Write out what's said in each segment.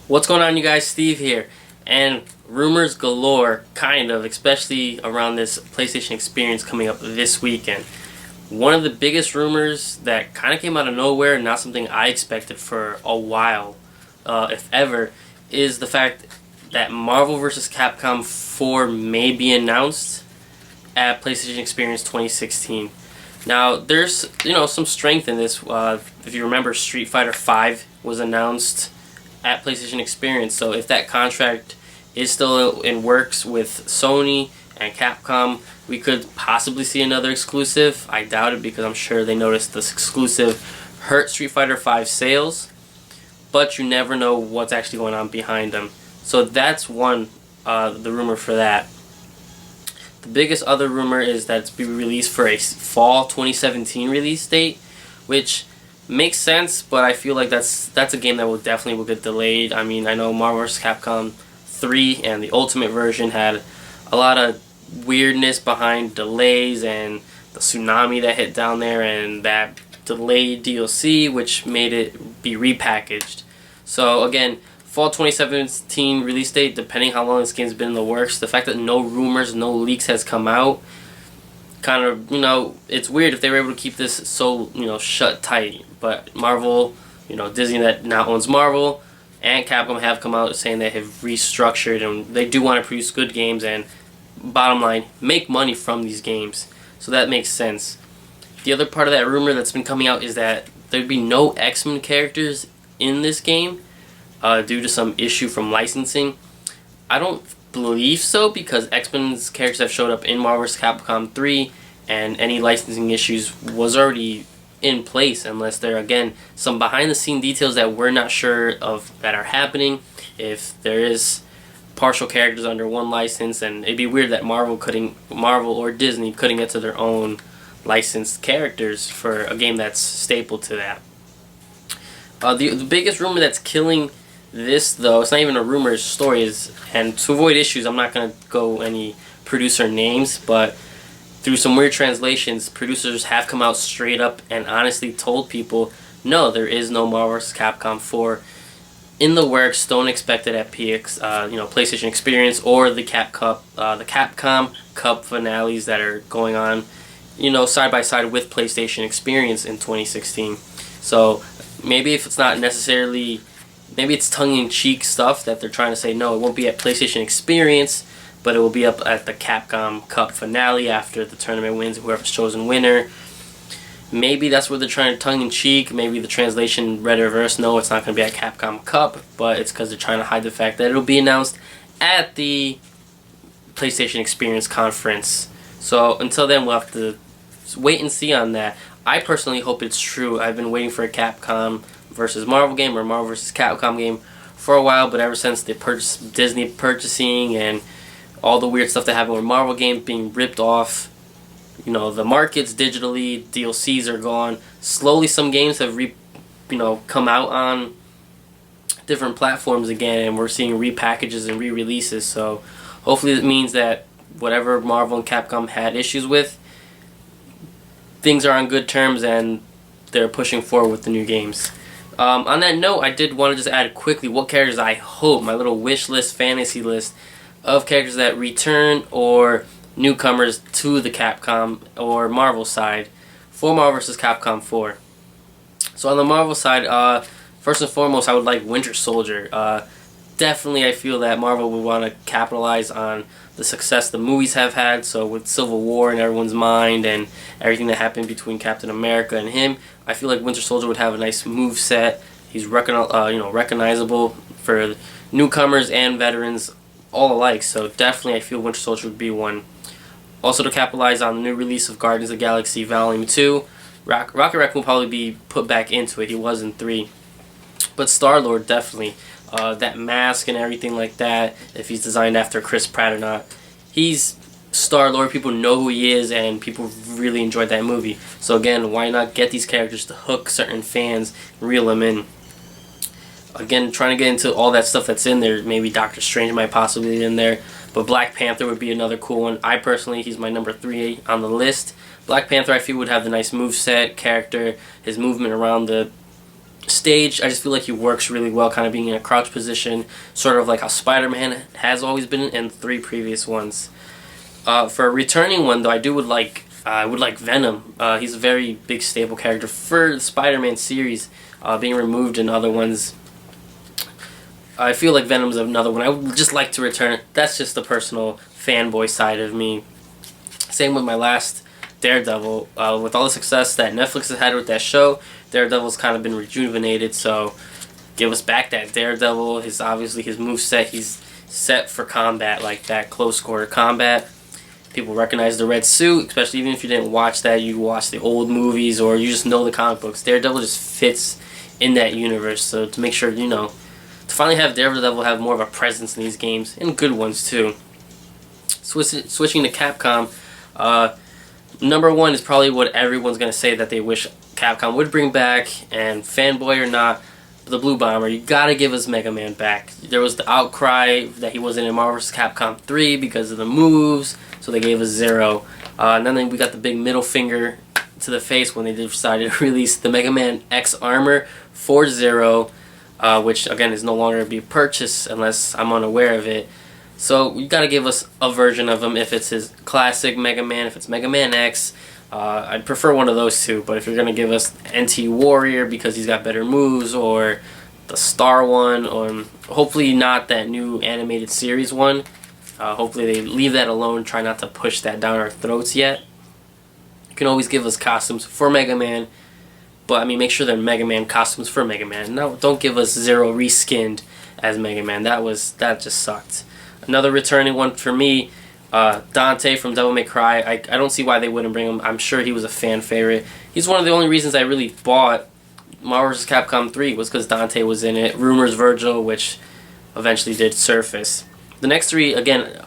What's going on, you guys? Steve here. And rumors galore, kind of, especially around this PlayStation experience coming up this weekend. One of the biggest rumors that kind of came out of nowhere, not something I expected for a while, if ever, is the fact that Marvel vs. Capcom 4 may be announced at PlayStation Experience 2016. Now, there's some strength in this. If you remember, Street Fighter 5 was announced at PlayStation Experience. So if that contract is still in works with Sony and Capcom, we could possibly see another exclusive. I doubt it, because I'm sure they noticed this exclusive hurt Street Fighter 5 sales, but you never know what's actually going on behind them. So that's one, the rumor for that. The biggest other rumor is that it's being released for a fall 2017 release date, which makes sense, but I feel like that's a game that will definitely get delayed. I mean, I know Marvel vs. Capcom 3 and the Ultimate version had a lot of weirdness behind delays and the tsunami that hit down there and that delayed DLC, which made it be repackaged. So again, fall 2017 release date, depending how long this game's been in the works. The fact that no rumors, no leaks has come out, kind of, it's weird if they were able to keep this so, shut tight. But Marvel, Disney that now owns Marvel, and Capcom have come out saying they have restructured and they do want to produce good games and, bottom line, make money from these games. So that makes sense. The other part of that rumor that's been coming out is that there'd be no X-Men characters in this game due to some issue from licensing. I don't believe so, because X-Men's characters have showed up in Marvel vs. Capcom 3, and any licensing issues was already in place, unless there are, again, some behind the scene details that we're not sure of that are happening. If there is partial characters under one license, and it'd be weird that Marvel or Disney couldn't get to their own licensed characters for a game that's staple to that. The biggest rumor that's killing this, though, it's not even a rumor, it's a story, and to avoid issues, I'm not going to go any producer names, but through some weird translations, producers have come out straight up and honestly told people, no, there is no Marvel vs. Capcom 4 in the works. Don't expect it at PlayStation Experience or the Capcom Cup finales that are going on, side by side with PlayStation Experience in 2016. So maybe if it's not necessarily, maybe it's tongue-in-cheek stuff that they're trying to say, no, it won't be at PlayStation Experience, but it will be up at the Capcom Cup finale after the tournament wins, whoever's chosen winner. Maybe that's where they're trying to tongue-in-cheek. Maybe the translation read reverse. No, it's not going to be at Capcom Cup, but it's because they're trying to hide the fact that it'll be announced at the PlayStation Experience conference. So until then, we'll have to wait and see on that. I personally hope it's true. I've been waiting for a Capcom versus Marvel game or Marvel versus Capcom game for a while, but ever since the Disney purchasing and all the weird stuff that happened with Marvel games being ripped off, the markets digitally, DLCs are gone. Slowly, some games have come out on different platforms again, and we're seeing repackages and re-releases. So hopefully it means that whatever Marvel and Capcom had issues with, things are on good terms and they're pushing forward with the new games. On that note, I did want to just add quickly what characters I hope, my little wish list, fantasy list of characters that return or newcomers to the Capcom or Marvel side for Marvel vs. Capcom 4. So on the Marvel side, first and foremost, I would like Winter Soldier. Definitely I feel that Marvel would want to capitalize on the success the movies have had. So with Civil War in everyone's mind and everything that happened between Captain America and him, I feel like Winter Soldier would have a nice move set. He's recognizable for newcomers and veterans all alike. So definitely I feel Winter Soldier would be one. Also, to capitalize on the new release of Guardians of the Galaxy Volume 2, Rocket Raccoon will probably be put back into it. He was in 3. But Star-Lord, definitely. That mask and everything like that, if he's designed after Chris Pratt or not. He's Star-Lord. People know who he is, and people really enjoyed that movie. So again, why not get these characters to hook certain fans, reel them in? Again, trying to get into all that stuff that's in there. Maybe Doctor Strange might possibly be in there. But Black Panther would be another cool one. I personally, he's my number 3 on the list. Black Panther, I feel, would have the nice moveset, character, his movement around the stage. I just feel like he works really well, kind of being in a crouch position, sort of like how Spider-Man has always been in 3 previous ones. For a returning one, though, I would like Venom. He's a very big staple character for the Spider-Man series, being removed in other ones. I feel like Venom's another one I would just like to return. That's just the personal fanboy side of me. Same with my last Daredevil. With all the success that Netflix has had with that show, Daredevil's kind of been rejuvenated, so give us back that Daredevil. Obviously his moveset, he's set for combat like that, close quarter combat. People recognize the red suit, especially even if you didn't watch that, you watch the old movies or you just know the comic books. Daredevil just fits in that universe, so to make sure, to finally have Daredevil have more of a presence in these games, and good ones too. Switching to Capcom, number one is probably what everyone's going to say that they wish Capcom would bring back, and fanboy or not, the Blue Bomber, you gotta give us Mega Man back. There was the outcry that he wasn't in Marvel vs. Capcom 3 because of the moves, so they gave us 0. And then we got the big middle finger to the face when they decided to release the Mega Man X Armor for 0, which again is no longer to be purchased unless I'm unaware of it. So you gotta give us a version of him if it's his classic Mega Man, if it's Mega Man X. I'd prefer one of those two, but if you're going to give us NT Warrior because he's got better moves, or the Star one, or hopefully not that new animated series one. Hopefully they leave that alone, try not to push that down our throats yet. You can always give us costumes for Mega Man, but I mean, make sure they're Mega Man costumes for Mega Man. No, don't give us Zero reskinned as Mega Man. That just sucked. Another returning one for me, Dante from Devil May Cry. I don't see why they wouldn't bring him. I'm sure he was a fan favorite. He's one of the only reasons I really bought Marvel vs. Capcom 3 was because Dante was in it. Rumors Virgil, which eventually did surface. The next 3, again,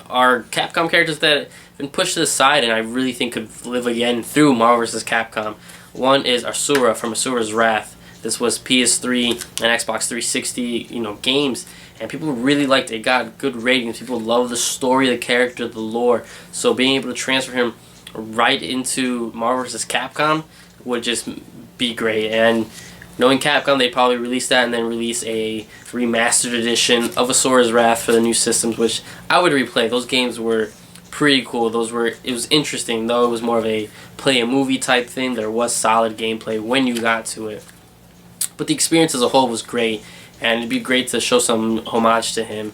are Capcom characters that have been pushed to the side and I really think could live again through Marvel vs. Capcom. One is Asura from Asura's Wrath. This was PS3 and Xbox 360, games, and people really liked it. It got good ratings. People love the story, the character, the lore. So being able to transfer him right into Marvel vs. Capcom would just be great. And knowing Capcom, they'd probably release that and then release a remastered edition of Asura's Wrath for the new systems, which I would replay. Those games were pretty cool. It was interesting, though it was more of a play a movie type thing. There was solid gameplay when you got to it. But the experience as a whole was great, and it'd be great to show some homage to him.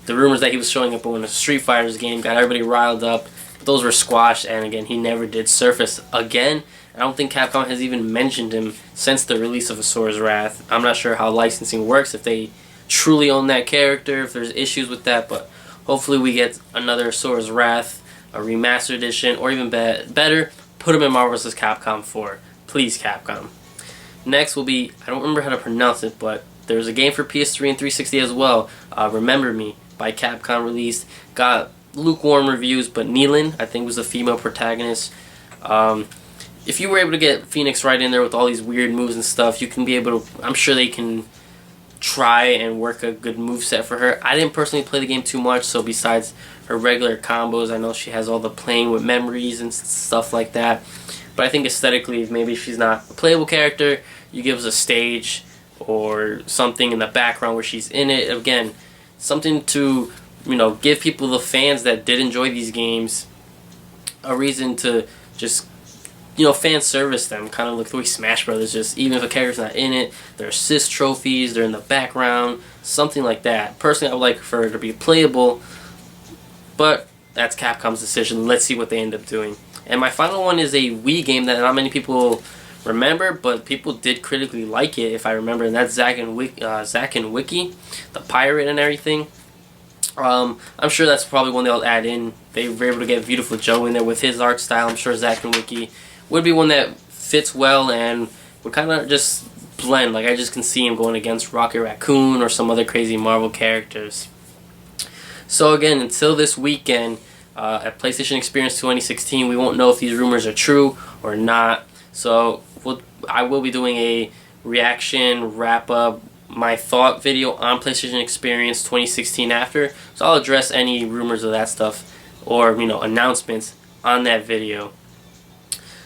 The rumors that he was showing up in a Street Fighter's game got everybody riled up, but those were squashed, and again, he never did surface again. I don't think Capcom has even mentioned him since the release of Asura's Wrath. I'm not sure how licensing works, if they truly own that character, if there's issues with that, but hopefully we get another Asura's Wrath, a remastered edition, or even better, put him in Marvel vs. Capcom 4. Please, Capcom. Next will be, I don't remember how to pronounce it, but there's a game for PS3 and 360 as well. Remember Me by Capcom released. Got lukewarm reviews, but Neelan, I think, was the female protagonist. If you were able to get Phoenix right in there with all these weird moves and stuff, you can be able to, I'm sure they can try and work a good moveset for her. I didn't personally play the game too much, so besides her regular combos, I know she has all the playing with memories and stuff like that. But I think aesthetically, maybe if she's not a playable character, you give us a stage or something in the background where she's in it. Again, something to, give people, the fans that did enjoy these games, a reason to just, fan service them. Kind of like the way Smash Brothers, just even if a character's not in it, they're assist trophies, they're in the background, something like that. Personally, I would like for her to be playable, but that's Capcom's decision. Let's see what they end up doing. And my final one is a Wii game that not many people remember, but people did critically like it, if I remember, and that's Zack and Wiki, the pirate and everything. I'm sure that's probably one they'll add in. They were able to get Beautiful Joe in there with his art style. I'm sure Zack and Wiki would be one that fits well and would kind of just blend. Like, I just can see him going against Rocket Raccoon or some other crazy Marvel characters. So again, until this weekend, at PlayStation Experience 2016, we won't know if these rumors are true or not. So I will be doing a reaction, wrap-up, my thought video on PlayStation Experience 2016 after. So I'll address any rumors of that stuff or, announcements on that video.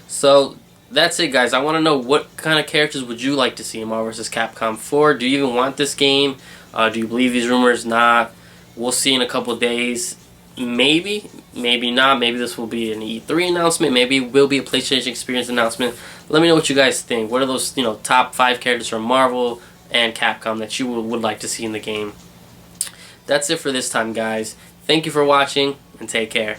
So that's it, guys. I want to know, what kind of characters would you like to see in Marvel vs. Capcom 4? Do you even want this game? Do you believe these rumors? Nah. We'll see in a couple days. Maybe, maybe not. Maybe this will be an E3 announcement. Maybe it will be a PlayStation Experience announcement. Let me know what you guys think. What are those, top 5 characters from Marvel and Capcom that you would like to see in the game? That's it for this time, guys. Thank you for watching, and take care.